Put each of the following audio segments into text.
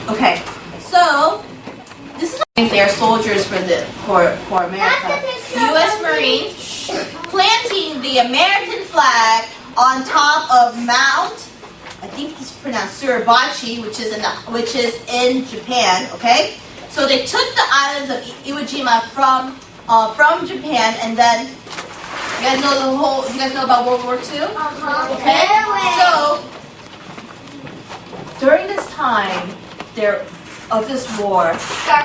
Okay, so this is their soldiers for America. U.S. Marines planting the American flag on top of Mount, I think it's pronounced Suribachi, which is in Japan. Okay, so they took the islands of Iwo Jima from Japan, and then you guys know about World War II? Okay, so during this time of this war,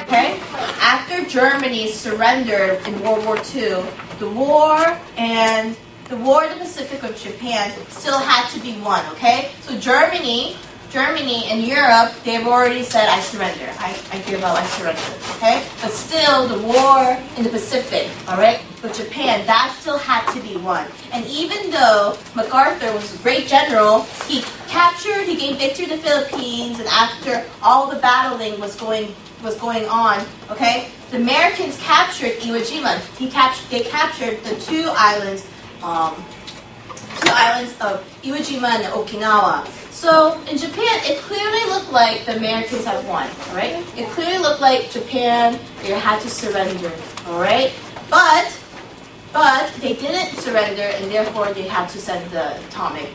okay, after Germany surrendered in World War II, the war in the Pacific of Japan still had to be won. Okay, so Germany and Europe, they've already said, I surrender, I give up, I surrender. Okay, but still the war in the Pacific, all right, with Japan, that still had to be won. And even though MacArthur was a great general, he gained victory to the Philippines, and after all the battling was going on, okay, the Americans captured Iwo Jima. They captured the two islands of Iwo Jima and Okinawa. So in Japan, it clearly looked like the Americans had won, all right? It clearly looked like Japan, they had to surrender, all right? But they didn't surrender, and therefore they had to send the atomic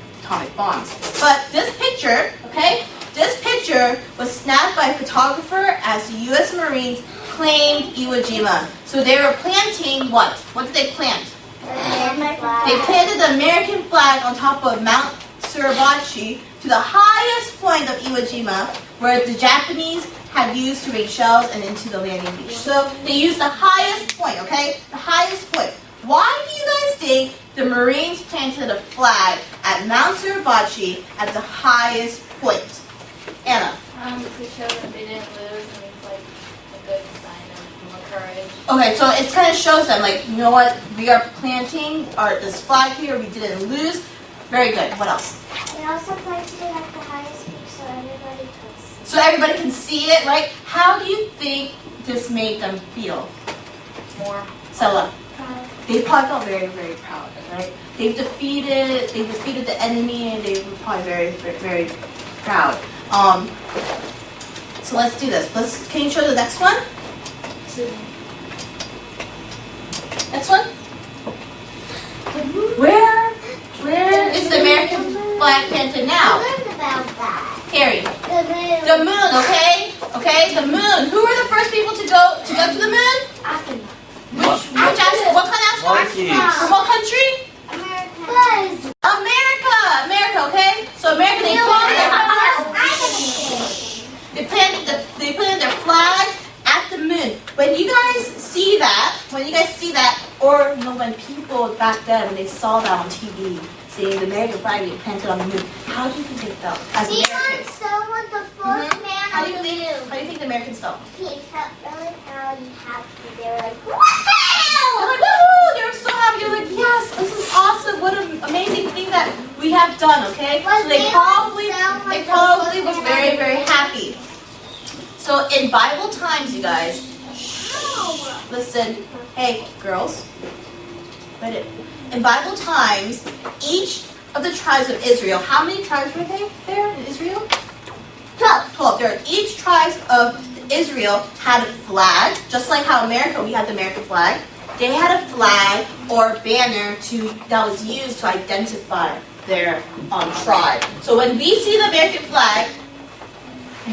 bombs. But this picture, okay, this picture was snapped by a photographer as the U.S. Marines claimed Iwo Jima. So they were planting what? What did they plant? They planted the American flag on top of Mount Suribachi to the highest point of Iwo Jima, where the Japanese had used to rain shells and into the landing beach. So they used the highest point, okay? The highest point. Why do you guys think the Marines planted a flag at Mount Suribachi at the highest point? Anna? To show that they didn't lose, and it's like a good sign of more courage. Okay, so it kind of shows them, like, you know what? We are planting this flag here. We didn't lose. Very good. What else? They also planted it at the highest peak so everybody can see. So everybody can see it, right? How do you think this made them feel? More. Sella? Proud. They probably felt very, very proud, right? They've defeated the enemy, and they were probably very, very, very proud. So let's do this. Can you show the next one? Next one? Where is the American flag planted now? I learned about that. Harry. The moon. The moon, okay? Okay, the moon. Who were the first people to go to the moon? Astronaut. What kind of astronauts? From what country? America. America, okay? So America, they planted their flag at the moon. When you guys see that, or when people back then, when they saw that on TV, seeing the American flag being planted on the moon, how do you think they felt as Americans? Someone the first man How do you on the think? moon. How do you think the Americans felt? He felt really proud and happy. They were like, wow! They're like, woohoo! They were so happy. They're like, yes, this is awesome. What an amazing thing that we have done. Okay, so they probably was very, very happy. So in Bible times, you guys, listen, hey girls, in Bible times, each of the tribes of Israel, how many tribes were there in Israel? 12. Each tribe of Israel had a flag, just like how America, we had the American flag. They had a flag or banner that was used to identify their tribe. So when we see the American flag,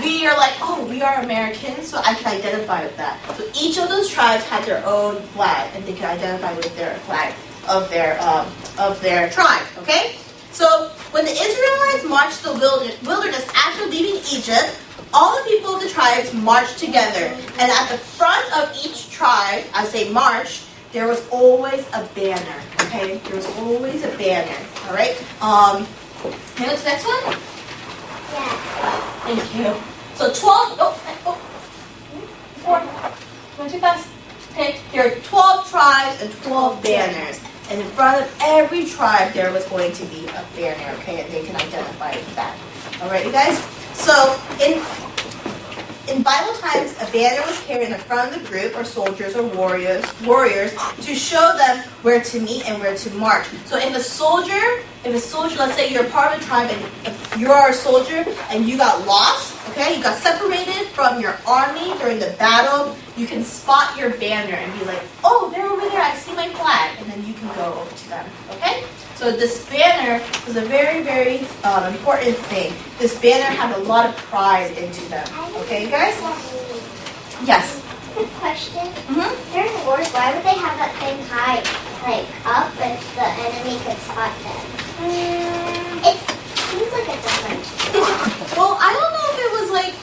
we are like, oh, we are Americans, so I can identify with that. So each of those tribes had their own flag, and they could identify with their flag of their tribe. Okay? So when the Israelites marched the wilderness after leaving Egypt, all the people of the tribes marched together, and at the front of each tribe, as they marched, there was always a banner. Okay? There was always a banner. All right? Can you go to the next one? Yeah. Thank you. So 12, four, went too fast. Okay, there are 12 tribes and 12 banners. And in front of every tribe, there was going to be a banner, okay, and they can identify with that. All right, you guys? So in Bible times, a banner was carried in the front of the group, or soldiers or warriors, to show them where to meet and where to march. So if a soldier, let's say you're part of a tribe and if you're a soldier and you got lost, Okay, you got separated from your army during the battle. You can spot your banner and be like, oh, they're over there, I see my flag. And then you can go over to them, okay? So this banner was a very, very important thing. This banner had a lot of pride into them, okay, guys? Yes? Quick question. Mm-hmm. During wars, why would they have that thing high, like up, if the enemy could spot them? It seems like a different. Well, I don't know if it was like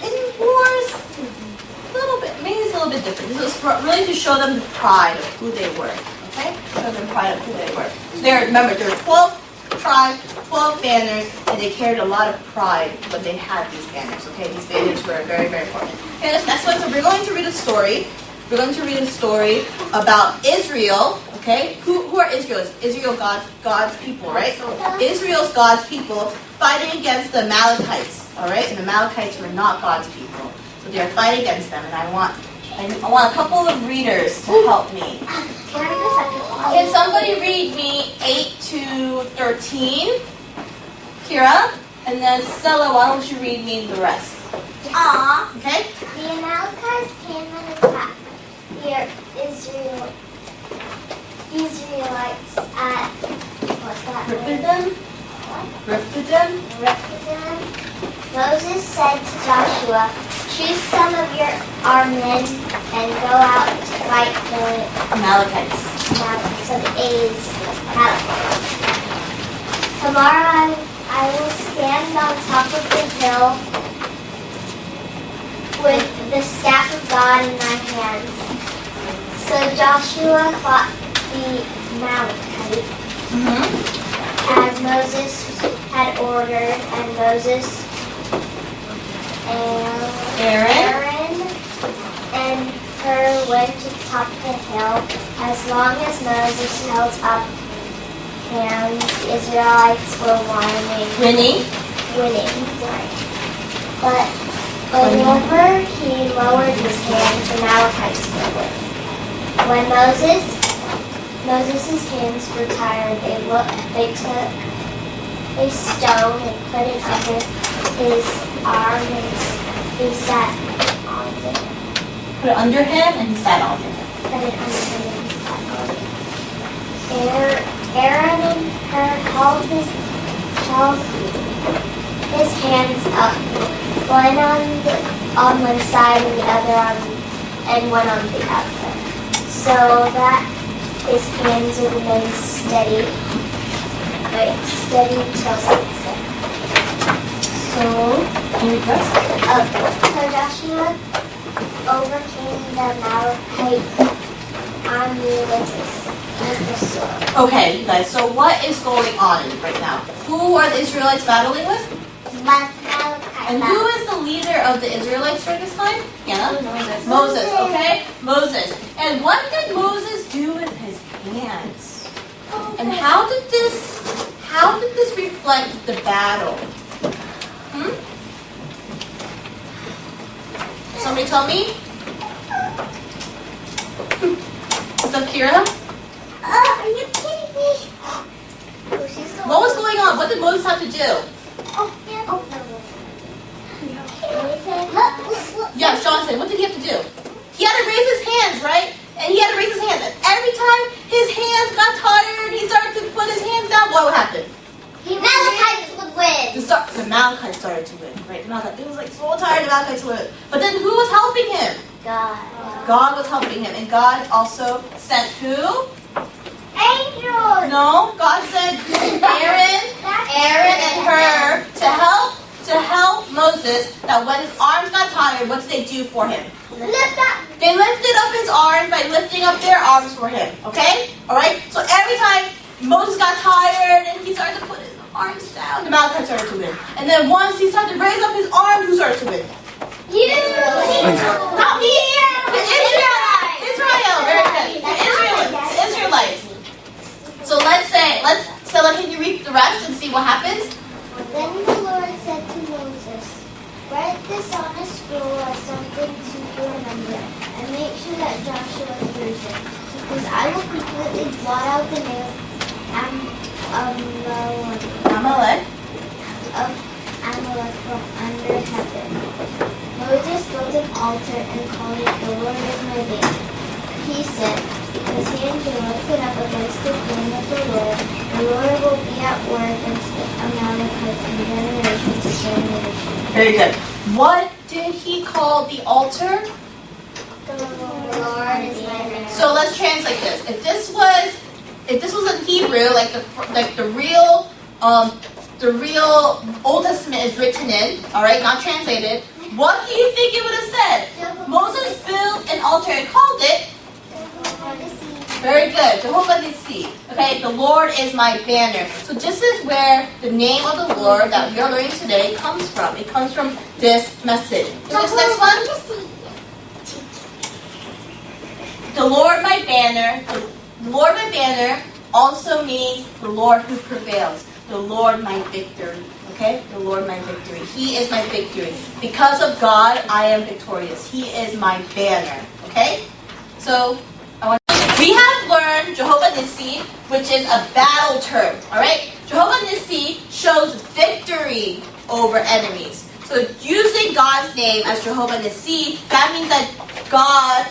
in wars, a little bit, maybe it's a little bit different. This was really to show them the pride of who they were, okay? Show them pride of who they were. So remember, there were 12 tribes, 12 banners, and they carried a lot of pride when they had these banners, okay? These banners were very, very important. Okay, this next one, so we're going to read a story. We're going to read a story about Israel, okay? Who are Israel? Israel, God's people, right? Israel's God's people fighting against the Amalekites, all right? And the Amalekites were not God's people. So they're fighting against them, and I want a couple of readers to help me. Can somebody read me 8 to 13? Kira? And then Stella, why don't you read me the rest? Okay? The Amalekites came and attacked the Israelites at, what's that? Rephidim. Moses said to Joshua, choose some of our men and go out to fight the Amalekites. Amalekites. Tomorrow I will stand on top of the hill with the staff of God in my hands. So Joshua fought the Amalekites as Moses had ordered, and Moses and Aaron and Hur went to the top of the hill. As long as Moses held up hands, the Israelites were winning. But whenever he lowered his hands, the Amalekites were winning. When Moses' hands were tired, they took a stone and put it under his arm, and he sat on it. Put it under him, and he sat on it. Put it under him, and he sat on it. Aaron and Hur held his hands up, one on one side and the other and one on the other, so that his hands would remain steady till sunset. So, can you read So Joshua overcame the Amalekite army with the sword. Okay, you guys, so what is going on right now? Who are the Israelites battling with? And who is the leader of the Israelites during this time? Hannah? Moses, okay? Moses. And what did Moses do with his hands? And how did this reflect the battle? Somebody tell me? Is that Kira? Are you kidding me? What was going on? What did Moses have to do? Yes, Jonathan, what did he have to do? He had to raise his hands, right? And he had to raise his hands. And every time his hands got tired, he started to put his hands down, what would happen? The Amalekites would win. The Amalekites started to win, right? It was like so tired, the Amalekites would win. But then who was helping him? God. God was helping him. And God also sent who? Angels. No, God sent Aaron and Hur to help Moses, that when his arms got tired, what did they do for him? Lift up. They lifted up his arms by lifting up their arms for him, okay? All right? So every time Moses got tired and he started to put his arms down, the Amalekites started to win. And then once he started to raise up his arms, who started to win? You. Not me. Israel. Very good. The Israelites. So Stella, can you read the rest and see what happens? Then the Lord said to Moses, write this on a scroll as something to remember, and make sure that Joshua hears it, because I will completely blot out the name of Amalek from altar and called it, "The Lord is my banner." He said, "Because he has been lifted up against the throne of the Lord will be at war against the Amalekites from generation to generation." Very good. What did he call the altar? The Lord is my banner. So let's translate this. If this was in Hebrew, like the real Old Testament is written in, all right, not translated. What do you think it would have said? Moses built an altar and called it. Very good. Jehovah Nissi. Okay, the Lord is my banner. So this is where the name of the Lord that we are learning today comes from. It comes from this message. So this next one. The Lord my banner. The Lord my banner also means the Lord who prevails. The Lord my victory. Okay? The Lord my victory. He is my victory. Because of God, I am victorious. He is my banner. Okay? So we have learned Jehovah Nissi, which is a battle term. Alright? Jehovah Nissi shows victory over enemies. So using God's name as Jehovah Nissi, that means that God,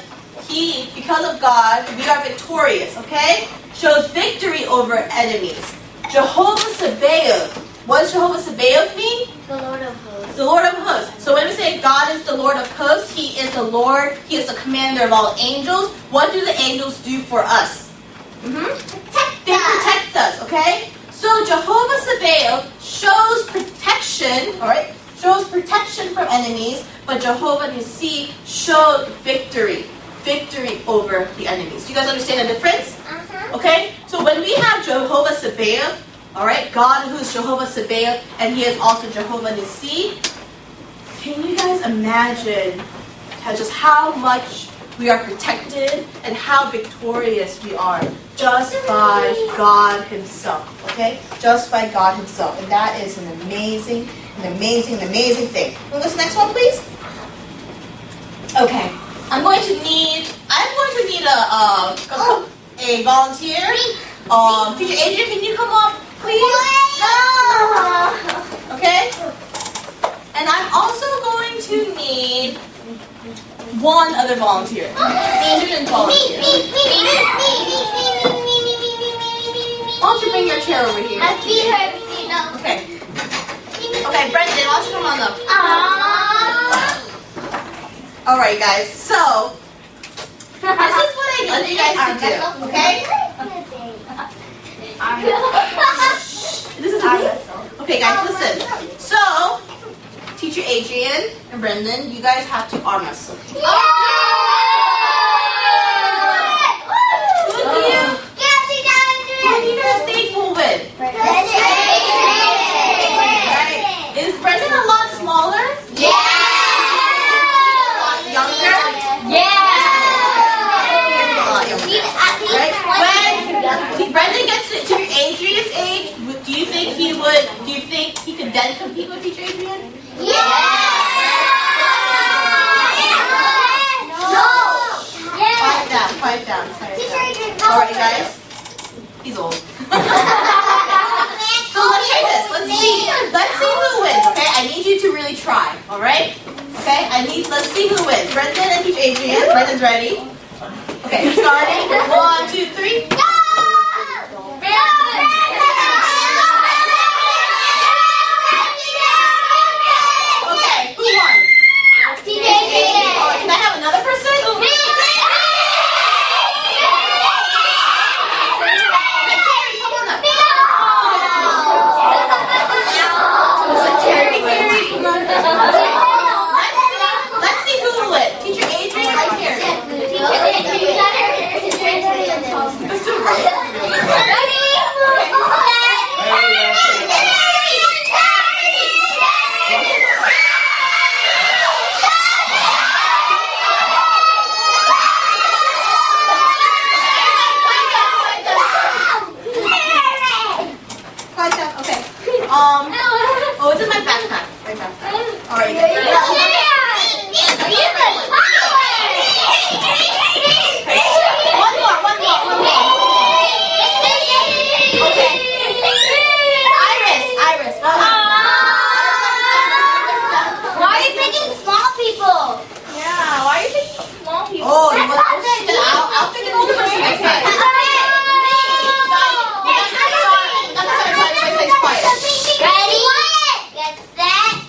because of God, we are victorious. Okay? Shows victory over enemies. Jehovah Sabaoth. What does Jehovah Sabaoth mean? The Lord of hosts. The Lord of hosts. So when we say God is the Lord of hosts, He is the Lord, He is the commander of all angels. What do the angels do for us? They protect us, okay? So Jehovah Sabaoth shows protection, alright? Shows protection from enemies, but Jehovah Nissi showed victory. Victory over the enemies. Do you guys understand the difference? Okay? So when we have Jehovah Sabaoth, alright, God who is Jehovah Sabaoth, and He is also Jehovah Nissi, can you guys imagine just how much we are protected and how victorious we are just by God Himself, okay? Just by God Himself. And that is an amazing thing. Can we go to the next one, please? Okay. I'm going to need a volunteer. Teacher Adrian, can you come up, please? No! Okay? And I'm also going to need one other volunteer. Student volunteer. Why don't you bring your chair over here? I beat her. Okay. Okay, Brendan, why don't you come on up? Alright, guys, so this is what I need you guys to do, okay? This is okay, guys, listen. So, Teacher Adrian and Brendan, you guys have to arm wrestle. Who do you guys think will win? Right. Is Brendan a lot smaller? Yeah! Younger? Right? When Brendan gets to Adrian's age, do you think he could then compete with Teacher Adrian? Quiet down. Alright, guys. He's old. So let's try this. Let's see who wins, okay? I need you to really try, alright? Okay, let's see who wins. Brendan and Teacher Adrian. Brendan's ready. Okay, starting. 1, 2, 3. Go! Okay, who won? Teacher Adrian. Oh, can I have another person? Let's see who will win. Teacher Adrian or Terry? Let's do it right. Quiet down. Okay. Oh, it's in my backpack. All right. One more. Okay. Iris. Why are you picking small people? Yeah.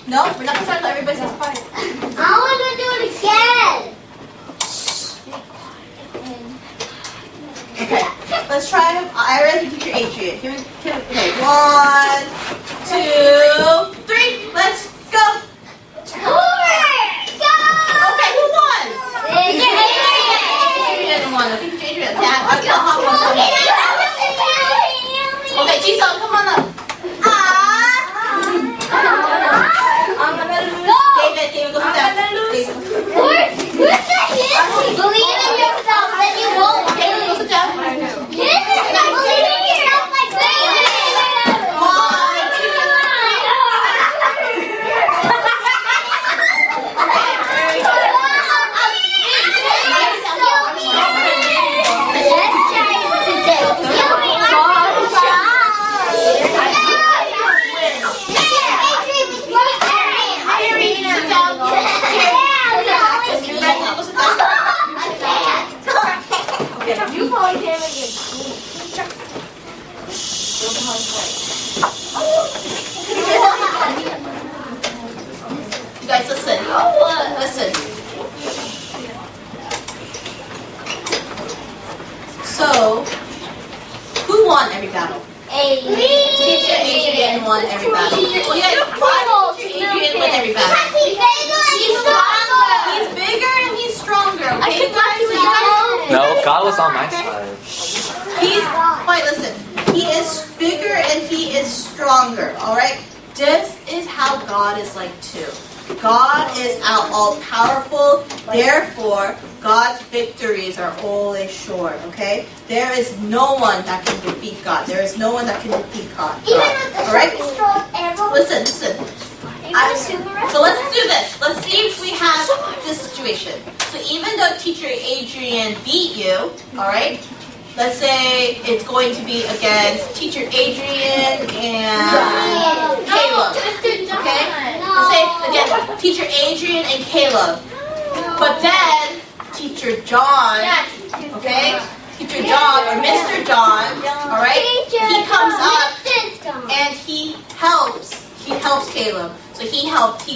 No, we're not gonna start until everybody says quiet. I want to do it again. Okay, let's try. I already teacher Adrian. Okay, 1, 2, 3. Let's go. Okay, who won? Adrian won. Okay, teacher Adrian. Okay, Jisung, come on up. David, go sit down. Believe in yourself, then you won't. David, go sit down. Believe in yourself like You probably can't make it. You guys listen. Listen. So, who won every battle? Teacher Adrian won every battle. Well, you guys, why did Teacher Adrian win every battle? He's bigger and he's stronger. Okay, you guys? So you guys No, God was on my side. wait, listen. He is bigger and he is stronger. All right. This is how God is like too. God is all powerful. Therefore, God's victories are always short. Okay. There is no one that can defeat God. There is no one that can defeat God. All right. Listen. So let's do this. Let's see if we have this situation. So even though Teacher Adrian beat you, all right, let's say it's going to be against Teacher Adrian and Caleb. Okay? Let's say against Teacher Adrian and Caleb. But then Teacher John, okay, Teacher John or Mr. John, all right, he comes up and he helps Caleb. So he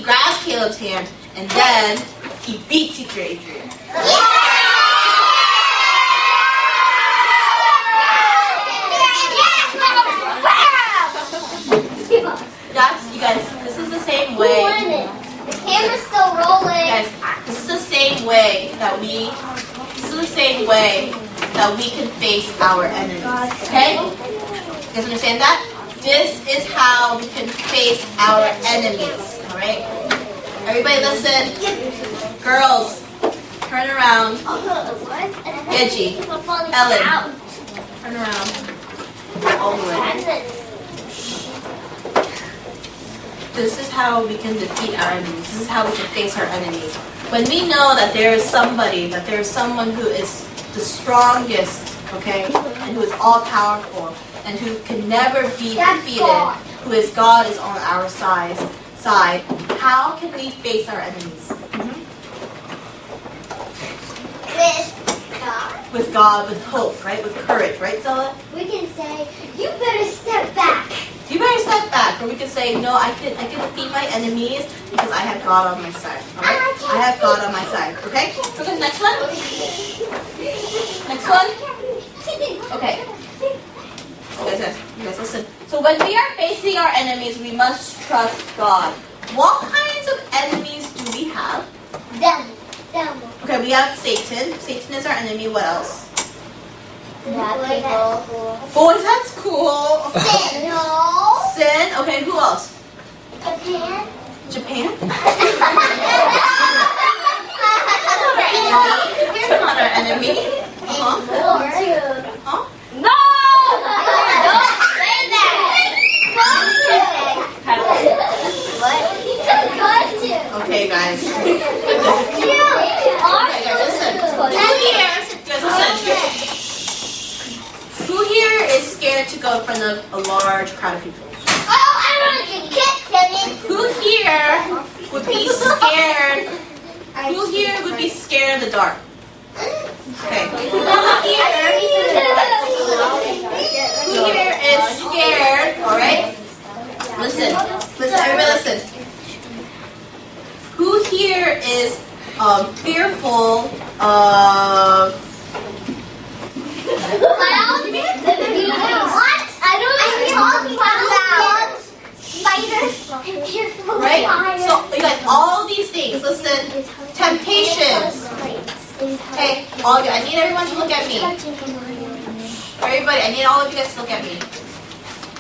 grabs Caleb's hand, and then he beats Teacher Adrian. You guys, this is the same way. The camera's still rolling. Guys, this is the same way that we can face our enemies. Okay? You guys understand that? This is how we can face our enemies. Alright? Everybody listen. Girls, turn around. Edgy. Ellen, turn around. All the way. This is how we can defeat our enemies. This is how we can face our enemies. When we know that there is someone who is the strongest, okay, and who is all powerful, and who can never be defeated, who is God is on our side, how can we face our enemies? With God, with hope, right? With courage, right, Zella? We can say, you better step back. You better step back, or we could say, no, I can defeat my enemies because I have God on my side. Alright? I have God on my side. Okay? Okay, next one. Next one. Okay. You guys listen. So when we are facing our enemies, we must trust God. What kinds of enemies do we have? Devil. Okay, we have Satan. Satan is our enemy. What else? Boys, that's cool. Sin. No. Sin. Okay, who else? Japan. Japan? You're not our enemy. Huh? Huh? No! Don't say that! Okay, guys. Okay, guys, listen. Who here is scared to go in front of a large crowd of people? Oh, I want to get Kevin. Who here would be scared? Who here would be scared in the dark? Okay. Who here is scared? All right. Listen, everybody, listen. here is fearful of. What? I don't know what you're talking about. Spiders. Right? So you got all these things. Listen, temptations. Okay, all of you. I need everyone to look at me. Everybody, I need all of you guys to look at me.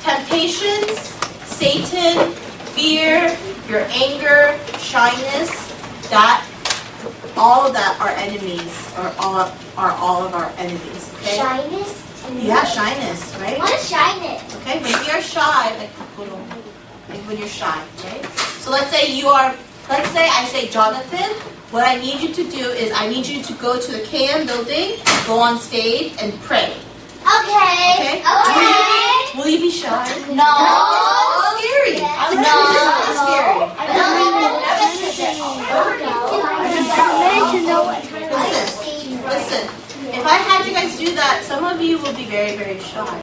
Temptations, Satan, fear, your anger, shyness, that, all of that are enemies, are all of our enemies. Okay? Shyness? Yeah, shyness, right? What is shyness? Okay, when you're shy, like when you're shy, okay? So let's say I say, Jonathan, what I need you to do is I need you to go to the KM building, go on stage, and pray. Okay. Okay? Will you be shy? No. It's scary. No. It's not scary. Listen, if I had you guys do that, some of you will be very, very shy.